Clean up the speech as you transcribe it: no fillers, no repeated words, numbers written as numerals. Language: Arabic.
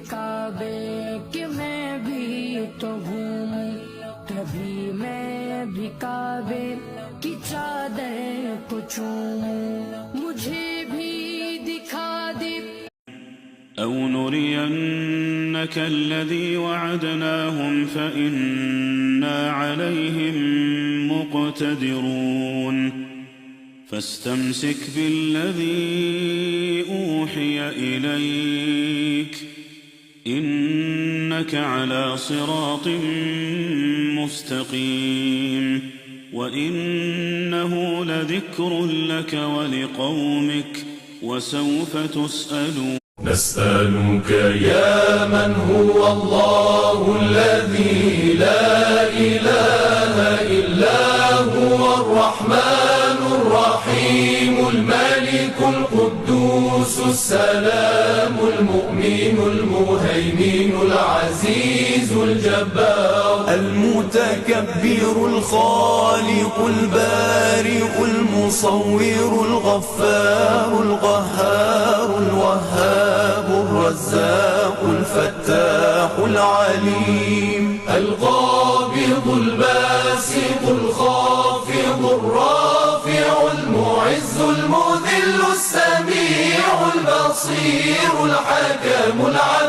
काबे कि मैं भी तो घूमूं, तभी मैं भी काबे की चादर को चूमूं। मुझे भी दिखा दे। أو نرينك الذي وعدناهم فإنا عليهم مقتدرون فاستمسك بالذي أوحي إليك إنك على صراط مستقيم وإنه لذكر لك ولقومك وسوف تسألون. نسألك يا من هو الله الذي لا إله إلا هو الرحمن الرحيم الملك القدوس السلام المؤمن المهيمن العزيز الجبار المتكبر الخالق البارئ المصور الغفار القهار الوهاب الرزاق الفتاح العليم القابض الباسط الخافض الرافع المعز المذل السميع البصير الحكم العدل